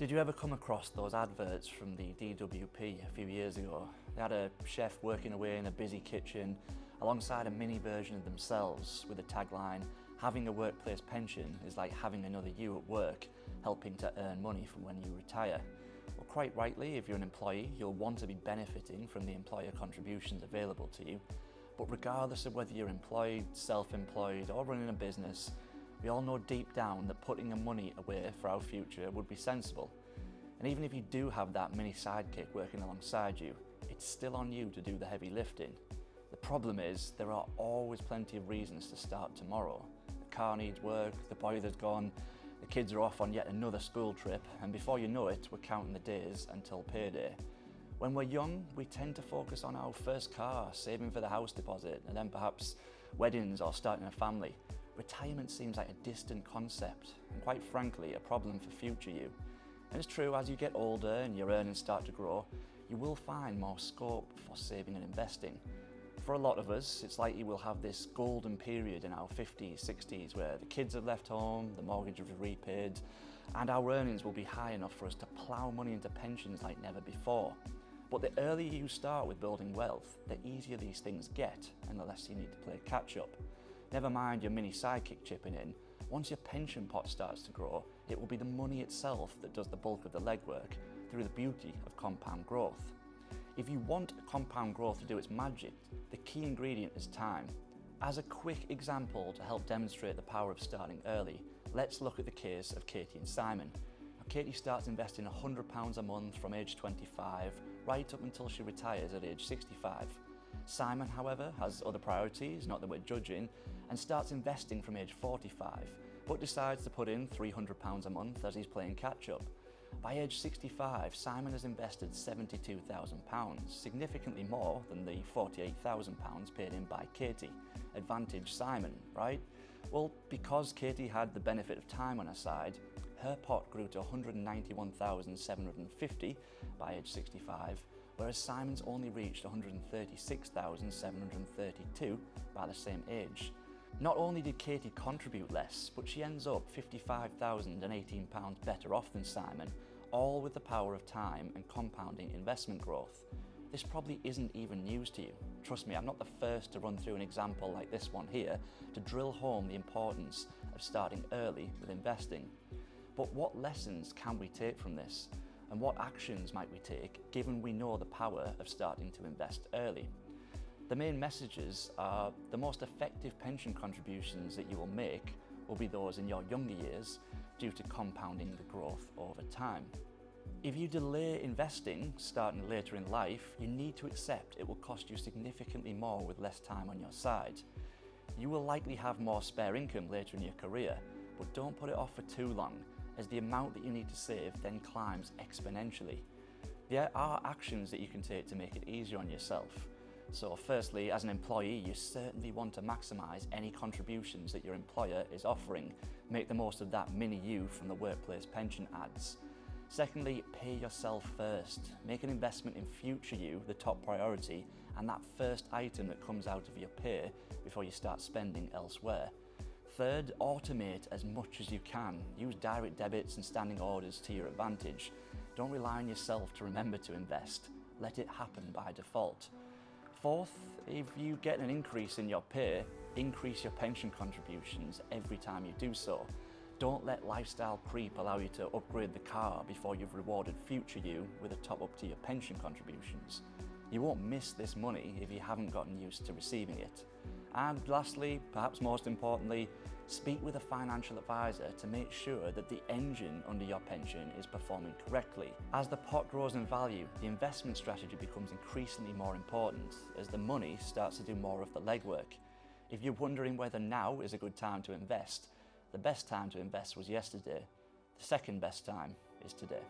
Did you ever come across those adverts from the DWP a few years ago? They had a chef working away in a busy kitchen alongside a mini version of themselves with the tagline, "Having a workplace pension is like having another you at work, helping to earn money from when you retire." Well, quite rightly, if you're an employee, you'll want to be benefiting from the employer contributions available to you. But regardless of whether you're employed, self-employed or running a business, we all know deep down that putting the money away for our future would be sensible. And even if you do have that mini sidekick working alongside you, it's still on you to do the heavy lifting. The problem is, there are always plenty of reasons to start tomorrow. The car needs work, the boiler's gone, the kids are off on yet another school trip, and before you know it, we're counting the days until payday. When we're young, we tend to focus on our first car, saving for the house deposit, and then perhaps weddings or starting a family. Retirement seems like a distant concept, and quite frankly, a problem for future you. And it's true, as you get older and your earnings start to grow, you will find more scope for saving and investing. For a lot of us, it's likely we'll have this golden period in our 50s, 60s, where the kids have left home, the mortgage is repaid, and our earnings will be high enough for us to plough money into pensions like never before. But the earlier you start with building wealth, the easier these things get, and the less you need to play catch up. Never mind your mini sidekick chipping in, once your pension pot starts to grow, it will be the money itself that does the bulk of the legwork through the beauty of compound growth. If you want compound growth to do its magic, the key ingredient is time. As a quick example to help demonstrate the power of starting early, let's look at the case of Katie and Simon. Now, Katie starts investing £100 a month from age 25, right up until she retires at age 65. Simon, however, has other priorities, not that we're judging, and starts investing from age 45, but decides to put in £300 a month as he's playing catch-up. By age 65, Simon has invested £72,000, significantly more than the £48,000 paid in by Katie. Advantage Simon, right? Well, because Katie had the benefit of time on her side, her pot grew to £191,750 by age 65, whereas Simon's only reached £136,732 by the same age. Not only did Katie contribute less, but she ends up £55,018 better off than Simon, all with the power of time and compounding investment growth. This probably isn't even news to you. Trust me, I'm not the first to run through an example like this one here to drill home the importance of starting early with investing. But what lessons can we take from this? And what actions might we take given we know the power of starting to invest early? The main messages are the most effective pension contributions that you will make will be those in your younger years due to compounding the growth over time. If you delay investing starting later in life, you need to accept it will cost you significantly more with less time on your side. You will likely have more spare income later in your career, but don't put it off for too long, as the amount that you need to save then climbs exponentially. There are actions that you can take to make it easier on yourself. So firstly, as an employee, you certainly want to maximise any contributions that your employer is offering. Make the most of that mini you from the workplace pension ads. Secondly, pay yourself first. Make an investment in future you the top priority and that first item that comes out of your pay before you start spending elsewhere. Third, automate as much as you can. Use direct debits and standing orders to your advantage. Don't rely on yourself to remember to invest. Let it happen by default. Fourth, if you get an increase in your pay, increase your pension contributions every time you do so. Don't let lifestyle creep allow you to upgrade the car before you've rewarded future you with a top up to your pension contributions. You won't miss this money if you haven't gotten used to receiving it. And lastly, perhaps most importantly, speak with a financial advisor to make sure that the engine under your pension is performing correctly. As the pot grows in value, the investment strategy becomes increasingly more important as the money starts to do more of the legwork. If you're wondering whether now is a good time to invest, the best time to invest was yesterday. The second best time is today.